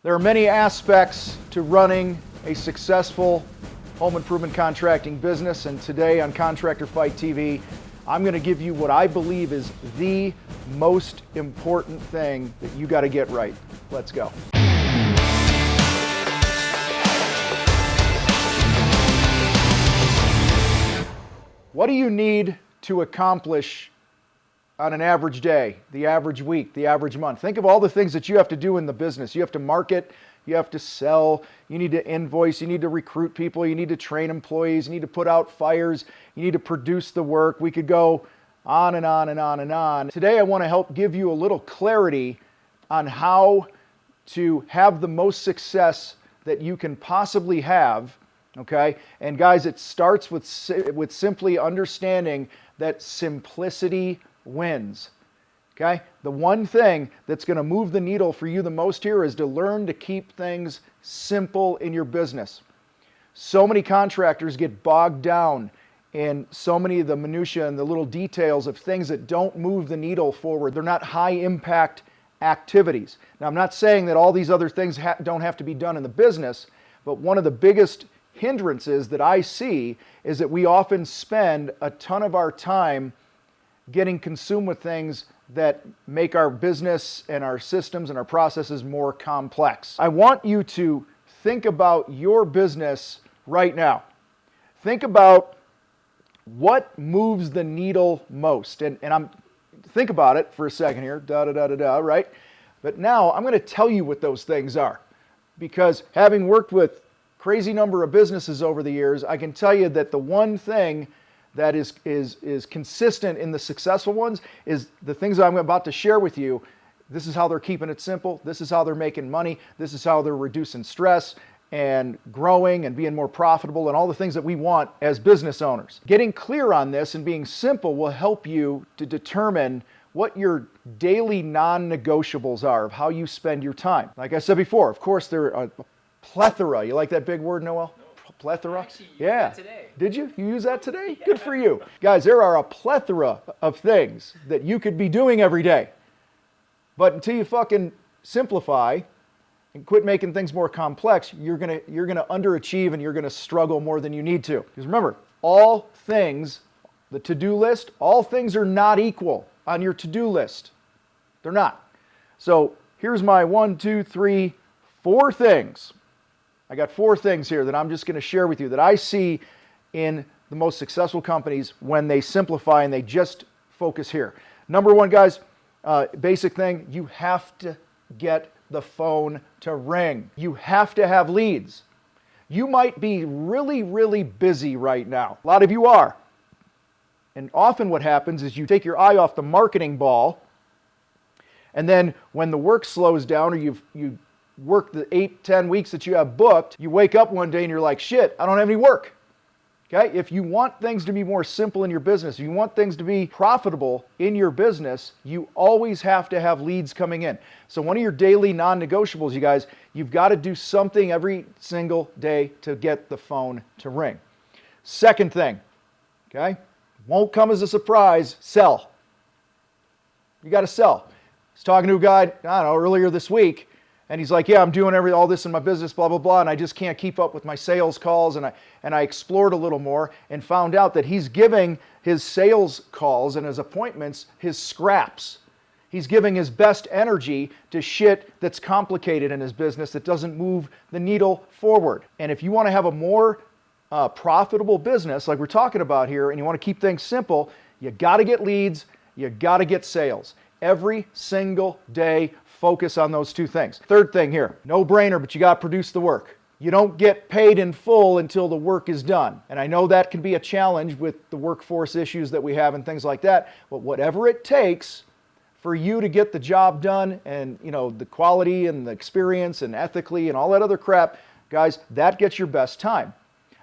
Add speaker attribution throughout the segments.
Speaker 1: There are many aspects to running a successful home improvement contracting business, and today on Contractor Fight TV, I'm going to give you what I believe is the most important thing that you got to get right. Let's go. What do you need to accomplish on an average day, the average week, the average month? Think of all the things that you have to do in the business. You have to market, you have to sell, you need to invoice, you need to recruit people, you need to train employees, you need to put out fires, you need to produce the work. We could go on and on and on and on. Today I want to help give you a little clarity on how to have the most success that you can possibly have. Okay, and guys, it starts with simply understanding that simplicity wins. Okay, the one thing that's going to move the needle for you the most here is to learn to keep things simple in your business. So many contractors get bogged down in so many of the minutiae and the little details of things that don't move the needle forward. They're not high impact activities. Now, I'm not saying that all these other things don't have to be done in the business, but one of the biggest hindrances that I see is that we often spend a ton of our time getting consumed with things that make our business and our systems and our processes more complex. I want you to think about your business right now. Think about what moves the needle most. Think about it for a second here, right? But now I'm going to tell you what those things are, because having worked with crazy number of businesses over the years, I can tell you that the one thing that is consistent in the successful ones is the things that I'm about to share with you. This is how they're keeping it simple. This is how they're making money. This is how they're reducing stress and growing and being more profitable and all the things that we want as business owners. Getting clear on this and being simple will help you to determine what your daily non-negotiables are of how you spend your time. Like I said before, of course, there are plethora. You like that big word, Noel? No. Plethora?
Speaker 2: Actually, you used that today.
Speaker 1: Did you? You use that today?
Speaker 2: Yeah.
Speaker 1: Good for you. Guys, there are a plethora of things that you could be doing every day. But until you fucking simplify and quit making things more complex, you're gonna underachieve and you're gonna struggle more than you need to. Because remember, all things, the to-do list, all things are not equal on your to-do list. They're not. So here's my 1, 2, 3, 4 things. I got 4 things here that I'm just going to share with you that I see in the most successful companies when they simplify and they just focus here. Number 1, guys, basic thing, you have to get the phone to ring. You have to have leads. You might be really, really busy right now. A lot of you are. And often what happens is you take your eye off the marketing ball, and then when the work slows down or you work the 8-10 weeks that you have booked, you wake up one day and you're like, shit, I don't have any work. Okay? If you want things to be more simple in your business, if you want things to be profitable in your business, you always have to have leads coming in. So one of your daily non-negotiables, you guys, you've got to do something every single day to get the phone to ring. Second thing, okay? Won't come as a surprise, sell. You got to sell. I was talking to a guy, I don't know, earlier this week, and he's like, yeah, I'm doing all this in my business, blah, blah, blah, and I just can't keep up with my sales calls. And I explored a little more and found out that he's giving his sales calls and his appointments his scraps. He's giving his best energy to shit that's complicated in his business that doesn't move the needle forward. And if you want to have a more profitable business like we're talking about here, and you want to keep things simple, you got to get leads, you got to get sales. Every single day, focus on those 2 things. Third thing here, no brainer, but you got to produce the work. You don't get paid in full until the work is done. And I know that can be a challenge with the workforce issues that we have and things like that, but whatever it takes for you to get the job done and, you know, the quality and the experience and ethically and all that other crap, guys, that gets your best time.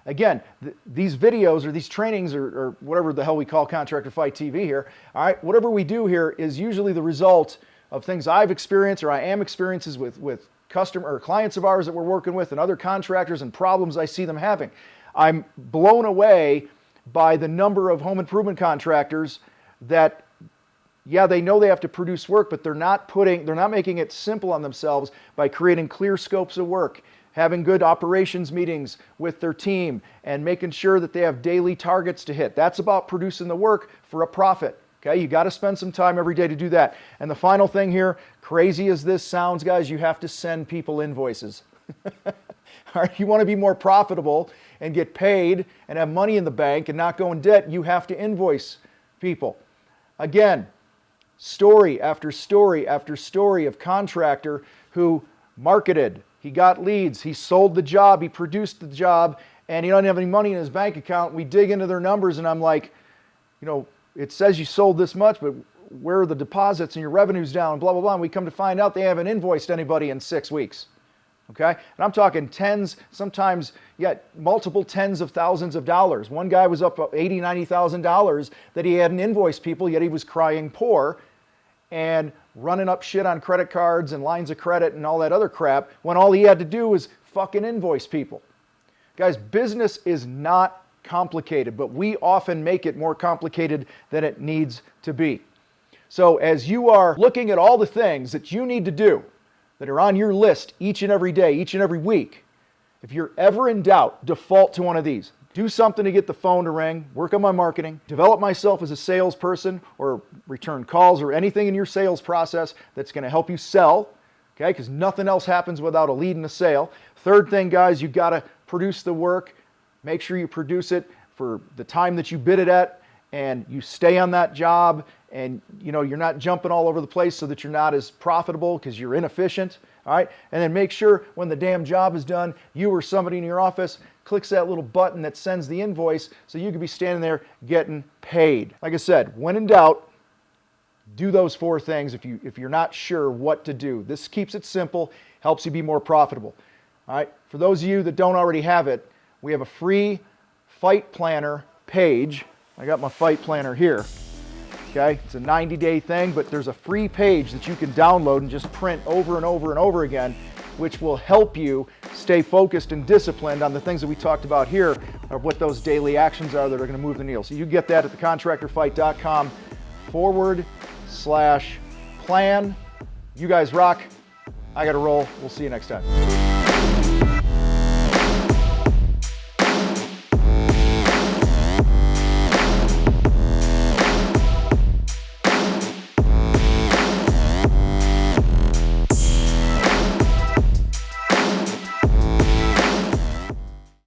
Speaker 1: Again, these videos or these trainings or whatever the hell we call Contractor Fight TV here, all right, whatever we do here is usually the result of things I've experienced or I am experiences with customer or clients of ours that we're working with and other contractors and problems I see them having. I'm blown away by the number of home improvement contractors that Yeah, they know they have to produce work, but they're not making it simple on themselves by creating clear scopes of work, having good operations meetings with their team, and making sure that they have daily targets to hit. That's about producing the work for a profit. Okay, you got to spend some time every day to do that. And the final thing here, crazy as this sounds, guys, you have to send people invoices. All right, you want to be more profitable and get paid and have money in the bank and not go in debt, you have to invoice people. Again, story after story after story of contractor who marketed, he got leads, he sold the job, he produced the job, and he doesn't have any money in his bank account. We dig into their numbers and I'm like, it says you sold this much, but where are the deposits and your revenue's down, blah, blah, blah. And we come to find out they haven't invoiced anybody in 6 weeks. Okay? And I'm talking tens, sometimes, multiple tens of thousands of dollars. One guy was up $80,000, $90,000 that he hadn't invoiced people, yet he was crying poor and running up shit on credit cards and lines of credit and all that other crap when all he had to do was fucking invoice people. Guys, business is not complicated, but we often make it more complicated than it needs to be. So as you are looking at all the things that you need to do that are on your list each and every day, each and every week, if you're ever in doubt, default to one of these. Do something to get the phone to ring, work on my marketing, develop myself as a salesperson or return calls or anything in your sales process that's going to help you sell, okay? Because nothing else happens without a lead and a sale. Third thing, guys, you got to produce the work. Make sure you produce it for the time that you bid it at and you stay on that job and you're not jumping all over the place so that you're not as profitable because you're inefficient, all right? And then make sure when the damn job is done, you or somebody in your office clicks that little button that sends the invoice so you could be standing there getting paid. Like I said, when in doubt, do those 4 things if you're not sure what to do. This keeps it simple, helps you be more profitable. All right? For those of you that don't already have it, we have a free Fight Planner page. I got my Fight Planner here. Okay, it's a 90-day thing, but there's a free page that you can download and just print over and over and over again, which will help you stay focused and disciplined on the things that we talked about here, of what those daily actions are that are going to move the needle. So you get that at thecontractorfight.com/plan. You guys rock. I got to roll. We'll see you next time.